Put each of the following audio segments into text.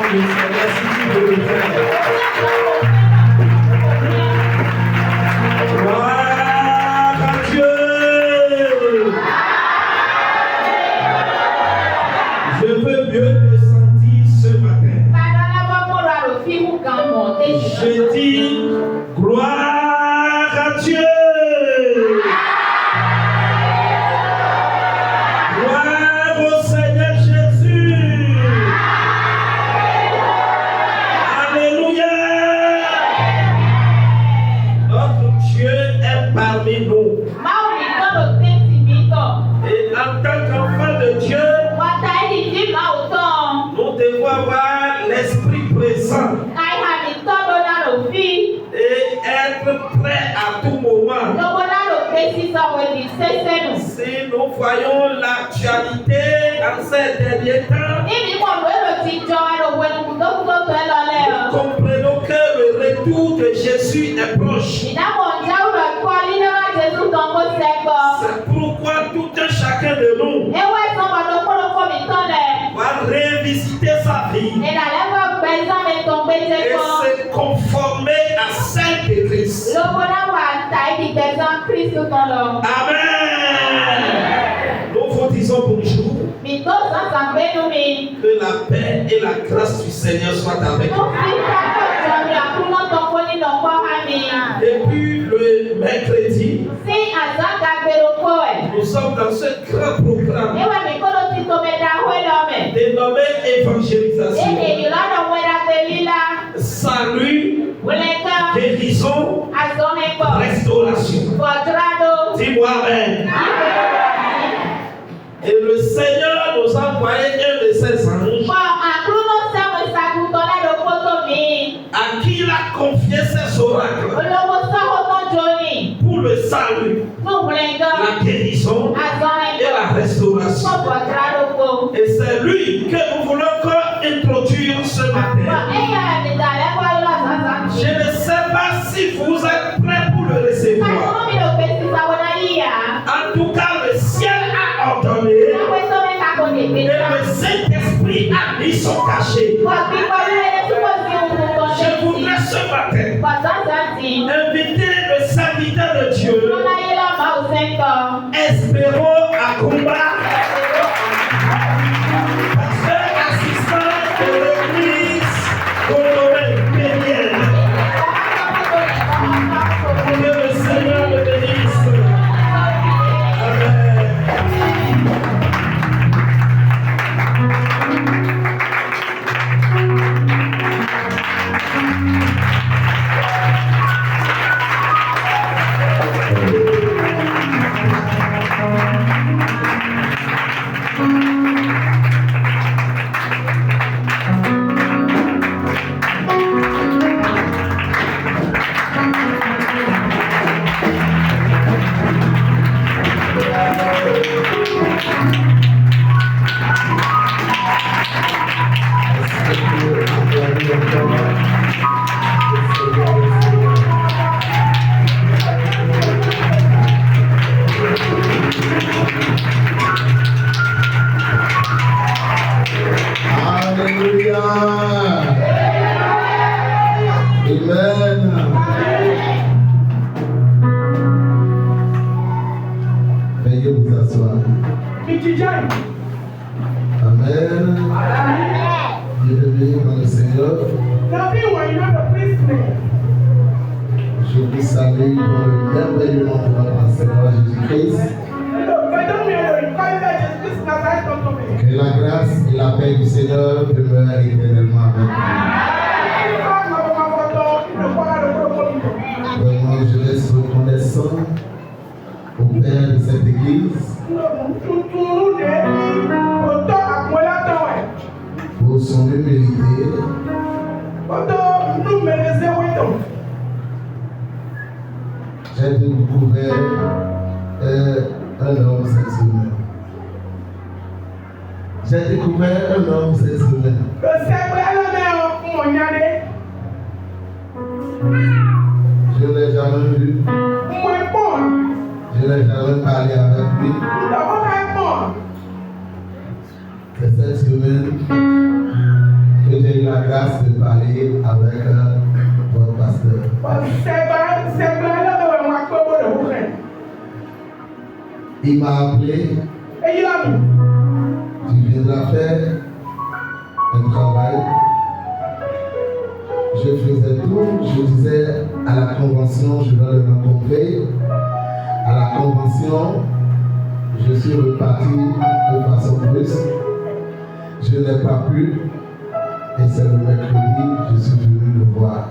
acclame le Seigneur si tu veux le faire. Gloire à Dieu. Je veux mieux te sentir ce matin. Je dis gloire à Dieu. Gloire au Seigneur Jésus. Alléluia. Notre Dieu est parmi nous. Et en tant qu'enfant de Dieu, nous devons avoir l'esprit présent et être prêt à tout moment. Si nous voyons l'actualité en ces derniers temps, nous comprenons que le retour de Jésus est proche. C'est pourquoi tout un chacun de nous va revisiter sa vie et se conformer à celle de Christ. Amen. Nous vous disons bonjour. Que la paix et la grâce du Seigneur soient avec nous. Et puis le mercredi, nous sommes dans ce grand programme dénommé évangélisation. Salut, guérison, restauration. Dis-moi amen. Et le Seigneur nous a envoyé un de ses anges à qui il a confié ses oracles pour le salut, la guérison et la restauration. Et c'est lui que nous voulons encore introduire ce matin. Je ne sais pas si vous êtes prêts pour le recevoir. En tout cas, le ciel a ordonné et le Saint-Esprit a mis son cachet. Je voudrais ce matin inviter le serviteur de Dieu, Espérons à combat, pasteur assistant de l'église Condomé Péniel. Que le Seigneur le bénisse. J'ai découvert un homme cette semaine. J'ai découvert un homme cette semaine. Je ne l'ai jamais vu. Je n'ai jamais parlé avec lui. C'est cette semaine que j'ai eu j'ai la grâce de parler avec votre pasteur. Il m'a appelé. Tu viendras faire un travail. Je faisais tout. Je disais à la convention, je vais le rencontrer. À la convention, je suis reparti de façon brusque. Je n'ai pas pu. Et c'est le mercredi, je suis venu le voir.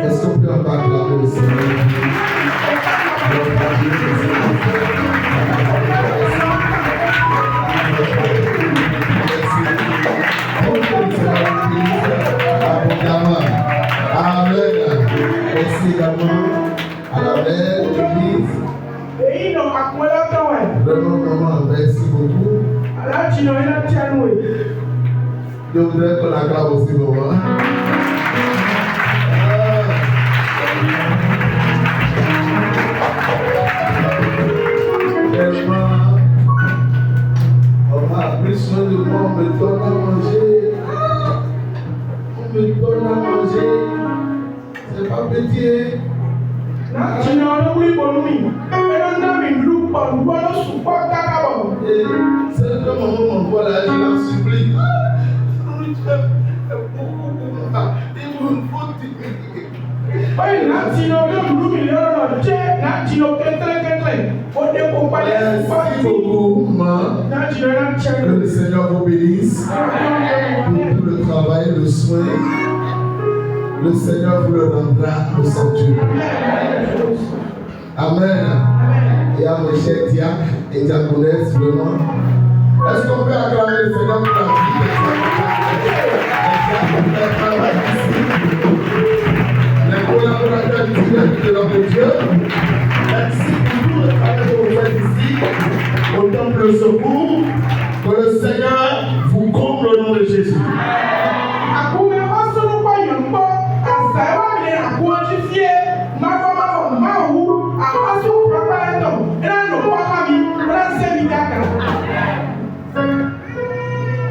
Est-ce qu'on peut encore acclamer le Seigneur? Amen. Merci également à la belle église. Vraiment, maman, merci beaucoup. Je voudrais qu'on acclame aussi, maman. Tellement, on m'a pris soin de moi, on me donne à manger. On me donne à manger. C'est pas petit. Et c'est que maman m'envoie là, je la supplie. Merci beaucoup, maman. Que le Seigneur vous bénisse pour tout le travail, le soin. Le Seigneur vous le rendra au sanctuaire. Amen. Et à mes chers diacres et diaconesses, vraiment. Est-ce qu'on peut acclamer le Seigneur pour la vie les collaborateurs du Dieu de notre Dieu? Merci pour tout le travail que vous faites ici, au temple de secours. Que le Seigneur vous comble au nom de Jésus.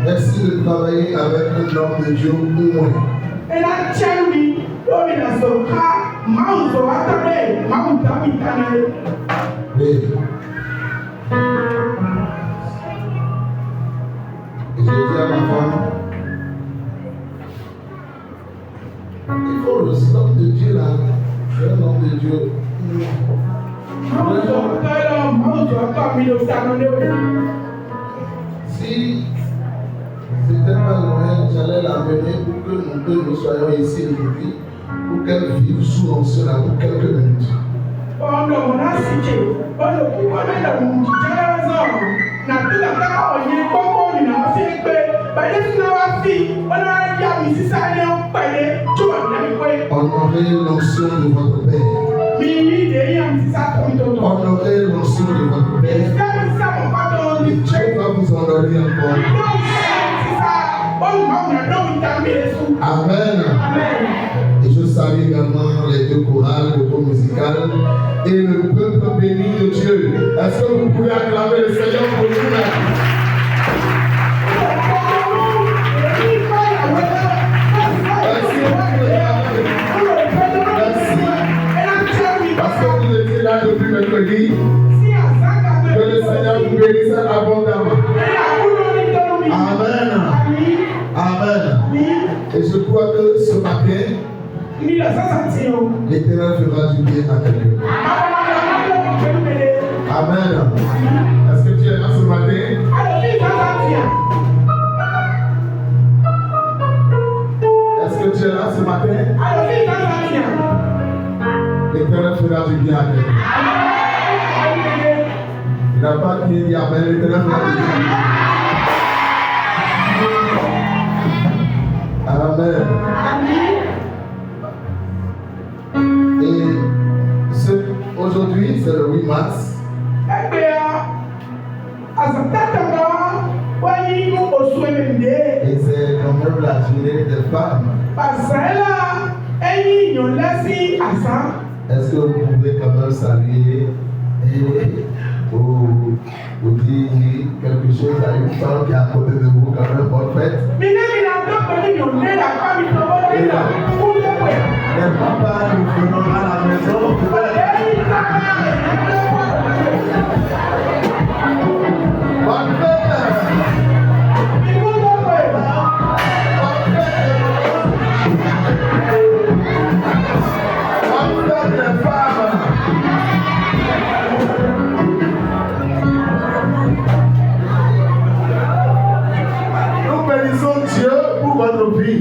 Merci de travailler avec un homme de Dieu au moins. Oui. Et je dis à ma femme, il faut le stock de Dieu là. C'est un homme de Dieu. Si c'était pas loin, j'allais l'amener pour que nous soyons ici aujourd'hui, pour qu'elle vive sous l'onction là pour quelques minutes. Honorez l'onction de votre Père. Honorez l'onction de votre Père. Et Dieu va vous honorer encore. Amen. Et je salue également les deux chorales, le groupe musical et le peuple béni de Dieu. Est-ce que vous pouvez acclamer le Seigneur pour nous là? Parce que vous étiez là depuis mercredi, que le Seigneur vous bénisse abondamment. Amen. Amen. Et je crois que ce matin, l'Éternel fera du bien à quelqu'un. Amen. Est-ce que tu es là ce matin? Est-ce que tu es là ce matin? L'Éternel fera du bien à quelqu'un. Il n'a pas dit Amen, l'Éternel fera du bien. Amen. Et aujourd'hui, c'est le 8 mars. Et c'est comme même la journée des femmes. Est-ce que vous pouvez quand même saluer ou dire quelque chose à une femme qui est à côté de vous, quand même, bonne fête? Les papas, nous venons à la maison. Bonne fête! Nous bénissons Dieu pour votre vie.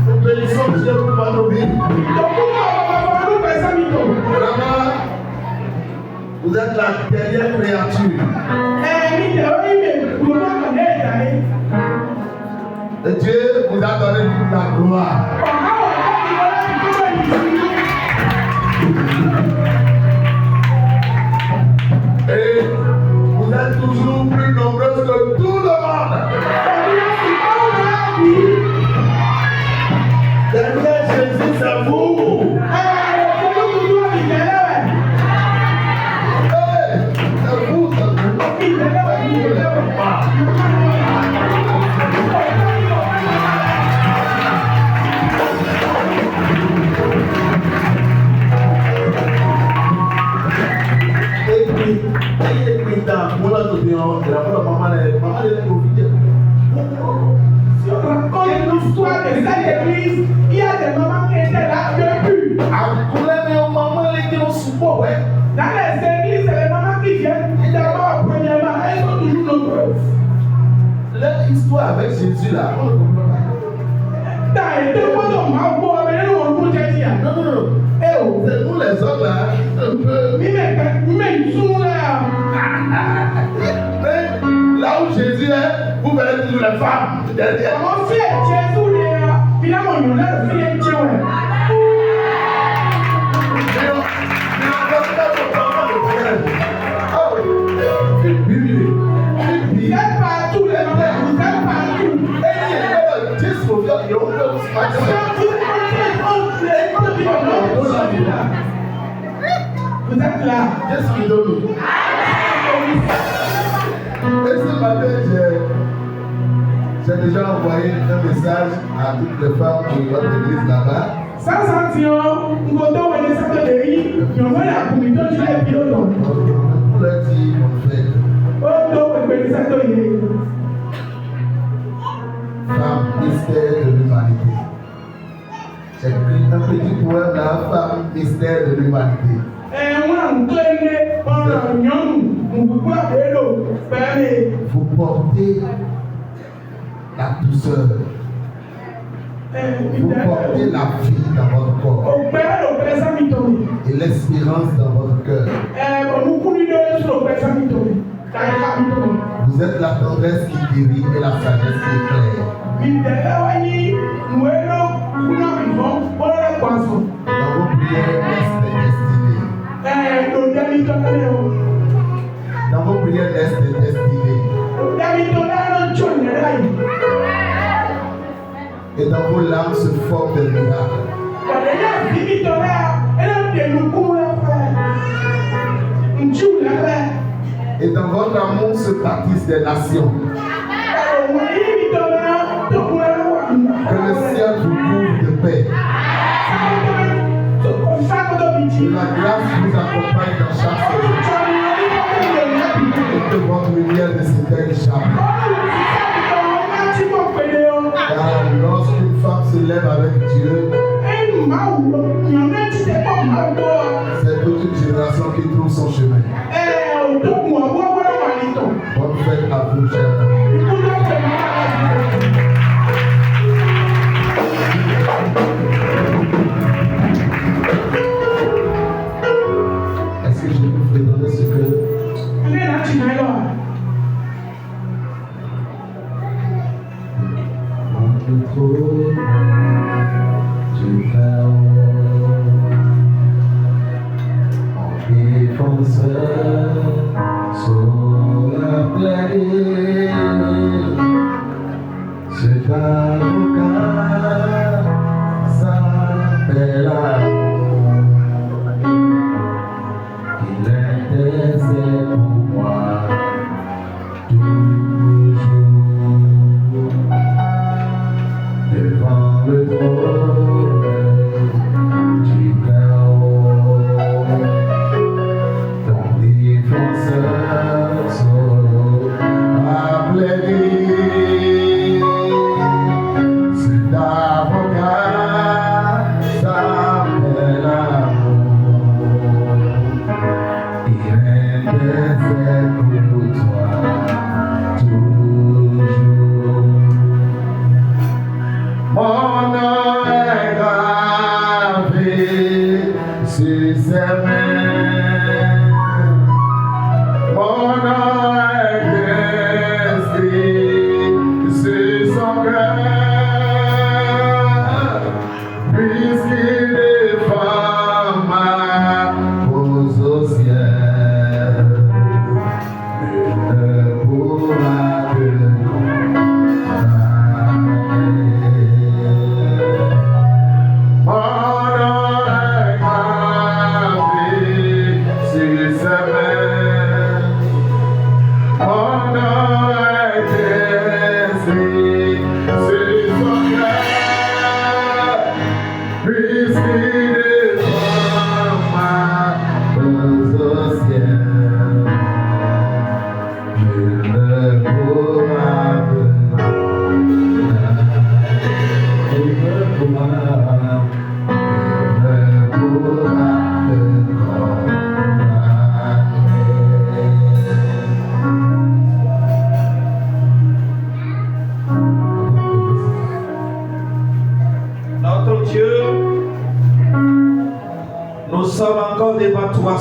Nous bénissons Dieu pour votre vie. Vraiment, vous êtes la dernière créature. Et Dieu vous a donné toute la gloire. Et vous êtes toujours plus nombreuses que tout le monde. Seigneur Jésus, c'est vous. C'est vous, Si on raconte l'histoire de cette église, il y a des mamans qui étaient là depuis. Dans les églises, c'est les mamans qui viennent. Et d'abord, premièrement, elles sont toujours nombreuses. L'histoire avec Jésus là, on ne comprend pas. Non. C'est nous les hommes là, un peu. Mais là où Jésus est, vous verrez toujours les femmes derrière. Vous êtes partout, les hommes, vous êtes partout. Vous êtes là. Qu'est-ce qu'il donne? Et ce matin, j'ai déjà envoyé un message à toutes les femmes de votre église là-bas. Sans sentir, nous votons au ministère de l'Église, nous avons la commission de l'Église. Pour leur dire, mon frère. Femme, mystère de l'humanité. J'ai écrit un petit poème là, femme, mystère de l'humanité. Vous portez la douceur. Vous portez la vie dans votre corps. Et l'espérance dans votre cœur. Vous êtes la tendresse qui guérit et la sagesse qui éclaire. Dans vos prières, laisse des destinées. Dans vos prières, laisse des destinées. Et dans vos larmes se forment des miracles. Et dans votre amour se bâtissent des nations. Que le ciel vous couvre de paix. Que la grâce vous accompagne dans chaque chose. Et que votre lumière ne s'éteigne jamais. Car lorsqu'une femme se lève avec Dieu, c'est toute une génération qui trouve son chemin. Bonne fête à vous, chers amis. Est-ce que je vous fais donner ce que du Père, en défenseur sur la plaine.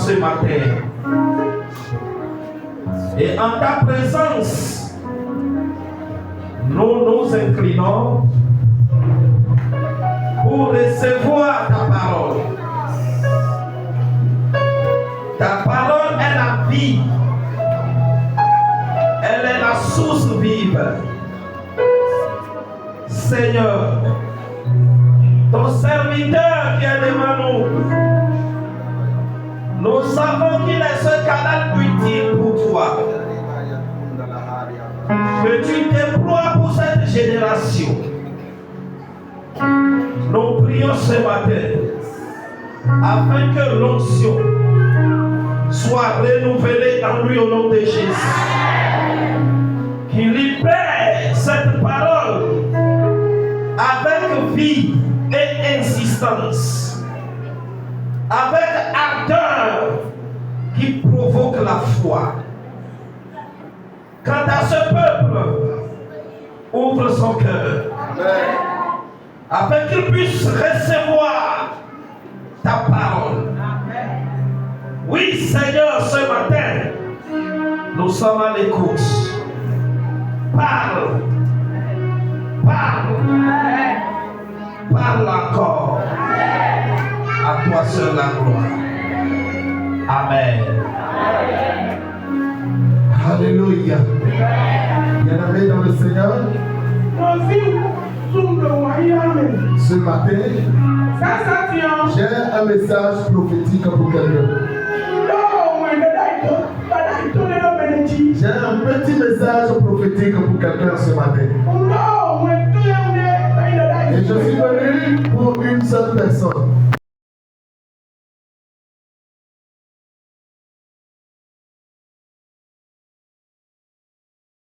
Ce matin et en ta présence nous nous inclinons pour recevoir ta parole. Ta parole est la vie, elle est la source vive. Seigneur, ton serviteur qui est devant nous savons qu'il est ce canal utile pour toi. Que tu déploies pour cette génération. Nous prions ce matin afin que l'onction soit renouvelée en lui au nom de Jésus. Qu'il libère cette parole avec vie et insistance, avec ardeur qui provoque la foi. Quant à ce peuple, ouvre son cœur afin qu'il puisse recevoir ta parole. Oui, Seigneur, ce matin, nous sommes à l'écoute. Parle, parle, parle encore. À toi seul la gloire. Amen. Alléluia. Bien-aimés dans le Seigneur, ce matin, j'ai un message prophétique pour quelqu'un. J'ai un petit message prophétique pour quelqu'un ce matin. Et je suis venu pour une seule personne.